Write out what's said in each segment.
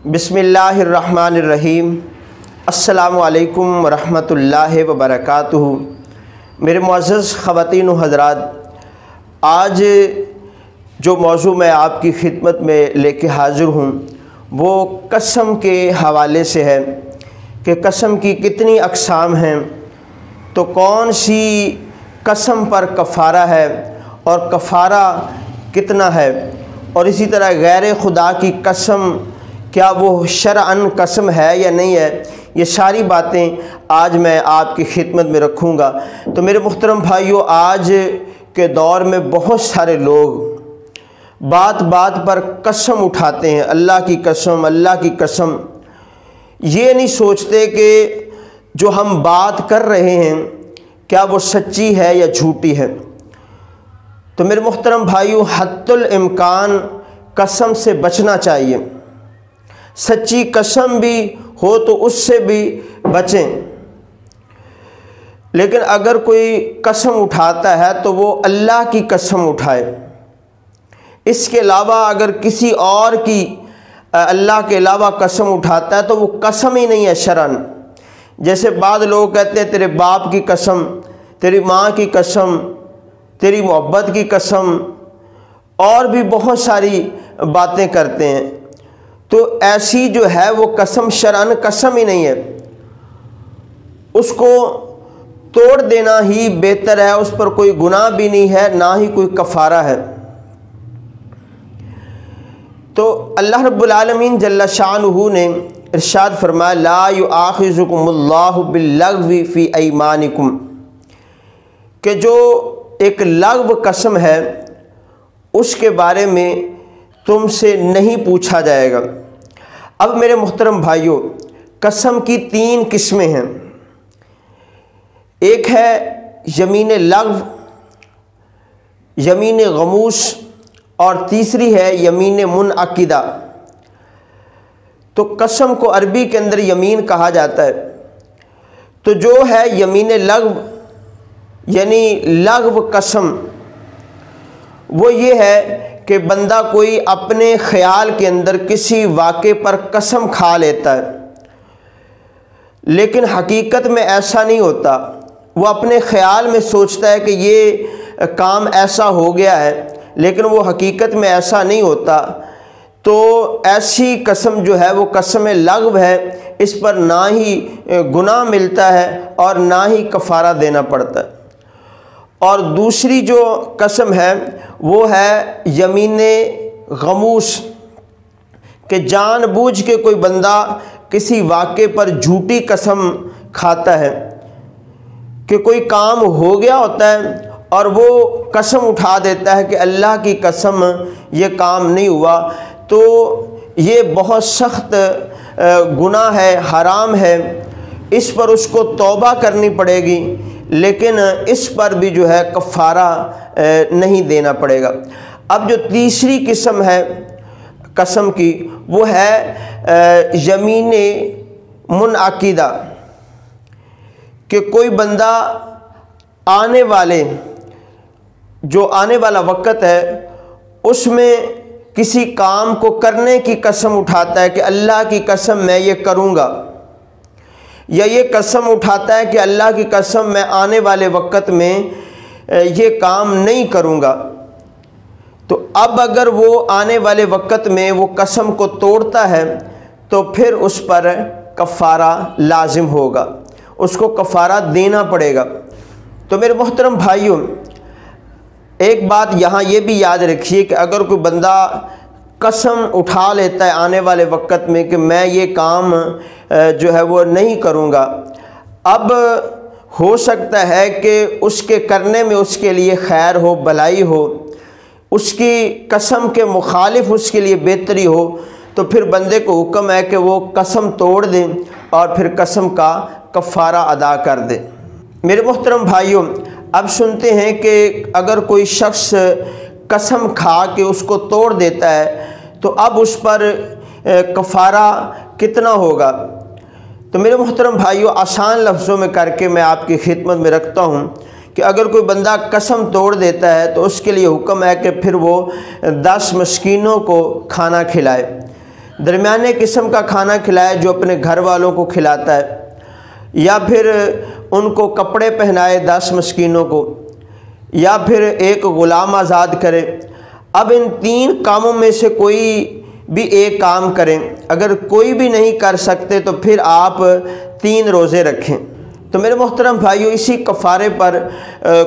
बिस्मिल्लाहिर्रहमानिर्रहीम। अस्सलामु अलैकुम वरहमतुल्लाहि वबरकातुहू। मेरे मुअज़्ज़ज़ ख़वातीन व हज़रात, आज जो मौजू मैं आपकी खिदमत में लेके हाज़िर हूँ वो कसम के हवाले से है कि कसम की कितनी अक़साम हैं, तो कौन सी कसम पर कफ़ारा है और कफ़ारा कितना है, और इसी तरह गैर खुदा की कसम क्या वो शरअन कसम है या नहीं है, ये सारी बातें आज मैं आपकी खिदमत में रखूँगा। तो मेरे मुहतरम भाइयों, आज के दौर में बहुत सारे लोग बात बात पर कसम उठाते हैं, अल्लाह की कसम, अल्लाह की कसम। ये नहीं सोचते कि जो हम बात कर रहे हैं क्या वो सच्ची है या झूठी है। तो मेरे मुहतरम भाइयों, हद्दुल इम्कान कसम से बचना चाहिए। सच्ची कसम भी हो तो उससे भी बचें, लेकिन अगर कोई कसम उठाता है तो वो अल्लाह की कसम उठाए। इसके अलावा अगर किसी और की अल्लाह के अलावा कसम उठाता है तो वो कसम ही नहीं है शरअन। जैसे बाद लोग कहते हैं तेरे बाप की कसम, तेरी माँ की कसम, तेरी मोहब्बत की कसम, और भी बहुत सारी बातें करते हैं। तो ऐसी जो है वो कसम शरअन कसम ही नहीं है, उसको तोड़ देना ही बेहतर है। उस पर कोई गुनाह भी नहीं है, ना ही कोई कफ़ारा है। तो अल्लाह रब्बुल आलमीन जल्ल शानुहु ने इरशाद फरमाया, ला युआखिज़ुकुमुल्लाहु बिल्लग़्वी फ़ी अयमानिकुम, कि जो एक लग़्व कसम है उसके बारे में तुमसे नहीं पूछा जाएगा। अब मेरे मुहतरम भाइयों, कसम की तीन किस्में हैं। एक है यमीन लग़्व, यमीन गमूस, और तीसरी है यमीन मुनअक़िदा। तो कसम को अरबी के अंदर यमीन कहा जाता है। तो जो है यमीन लग़्व यानी लग़्व कसम, वो ये है कि बंदा कोई अपने ख़याल के अंदर किसी वाक़े पर कसम खा लेता है, लेकिन हकीकत में ऐसा नहीं होता। वो अपने ख़याल में सोचता है कि ये काम ऐसा हो गया है, लेकिन वो हकीकत में ऐसा नहीं होता। तो ऐसी कसम जो है वो कसम लग़्व है। इस पर ना ही गुनाह मिलता है और ना ही कफ़ारा देना पड़ता है। और दूसरी जो कसम है वो है यमीन गमूस, कि जानबूझ के कोई बंदा किसी वाक़े पर झूठी कसम खाता है कि कोई काम हो गया होता है और वो कसम उठा देता है कि अल्लाह की कसम ये काम नहीं हुआ। तो ये बहुत सख्त गुनाह है, हराम है। इस पर उसको तौबा करनी पड़ेगी, लेकिन इस पर भी जो है कफ़ारा नहीं देना पड़ेगा। अब जो तीसरी किस्म है कसम की वो है यमीन मुनअक़िदा, कि कोई बंदा आने वाला वक़्त है उसमें किसी काम को करने की कसम उठाता है कि अल्लाह की कसम मैं ये करूँगा, या ये कसम उठाता है कि अल्लाह की कसम मैं आने वाले वक़्त में ये काम नहीं करूँगा। तो अब अगर वो आने वाले वक़्त में वो कसम को तोड़ता है तो फिर उस पर कफ़ारा लाजिम होगा, उसको कफ़ारा देना पड़ेगा। तो मेरे मोहतरम भाइयों, एक बात यहाँ ये भी याद रखिए कि अगर कोई बंदा कसम उठा लेता है आने वाले वक़्त में कि मैं ये काम जो है वो नहीं करूँगा, अब हो सकता है कि उसके करने में उसके लिए खैर हो, भलाई हो, उसकी कसम के मुखालिफ उसके लिए बेहतरी हो, तो फिर बंदे को हुक्म है कि वो कसम तोड़ दे और फिर कसम का कफ़ारा अदा कर दे। मेरे मोहतरम भाइयों, अब सुनते हैं कि अगर कोई शख्स कसम खा के उसको तोड़ देता है तो अब उस पर कफ़ारा कितना होगा। तो मेरे मोहतरम भाइयों, आसान लफ्ज़ों में करके मैं आपकी खिदमत में रखता हूँ कि अगर कोई बंदा कसम तोड़ देता है तो उसके लिए हुक्म है कि फिर वो 10 मस्कीनों को खाना खिलाए। दरमियाने किस्म का खाना खिलाए जो अपने घर वालों को खिलाता है, या फिर उनको कपड़े पहनाए 10 मस्कीनों को, या फिर एक ग़ुलाम आज़ाद करे। अब इन 3 कामों में से कोई भी एक काम करें। अगर कोई भी नहीं कर सकते तो फिर आप 3 रोज़े रखें। तो मेरे मोहतरम भाइयों, इसी कफ़ारे पर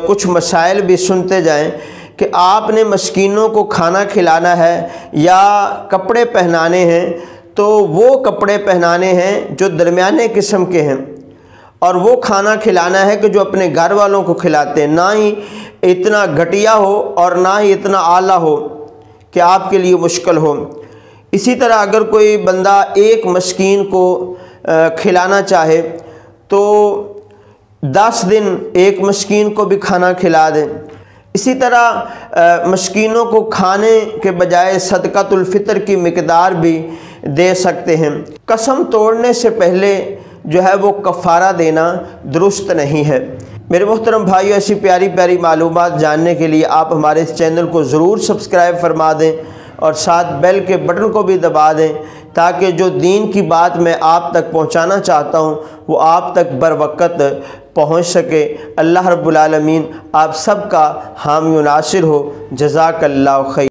कुछ मसाइल भी सुनते जाएं कि आपने मस्कीनों को खाना खिलाना है या कपड़े पहनाने हैं, तो वो कपड़े पहनाने हैं जो दरमियाने किस्म के हैं, और वो खाना खिलाना है कि जो अपने घर वालों को खिलाते हैं, ना ही इतना घटिया हो और ना ही इतना आला हो कि आपके लिए मुश्किल हो। इसी तरह अगर कोई बंदा एक मस्कीन को खिलाना चाहे तो 10 दिन एक मस्कीन को भी खाना खिला दें। इसी तरह मस्कीनों को खाने के बजाय सदक़ातुल फ़ितर की मिक़दार भी दे सकते हैं। कसम तोड़ने से पहले जो है वो कफ़ारा देना दुरुस्त नहीं है। मेरे मोहतरम भाइयों, ऐसी प्यारी प्यारी मालूमात जानने के लिए आप हमारे इस चैनल को ज़रूर सब्सक्राइब फरमा दें और साथ बेल के बटन को भी दबा दें, ताकि जो दीन की बात मैं आप तक पहुंचाना चाहता हूं वो आप तक बर वक़्त पहुंच सके। अल्लाह रब्बुल आलमीन आप सब का हामी व नासिर हो। जज़ाकल्लाहु खैर।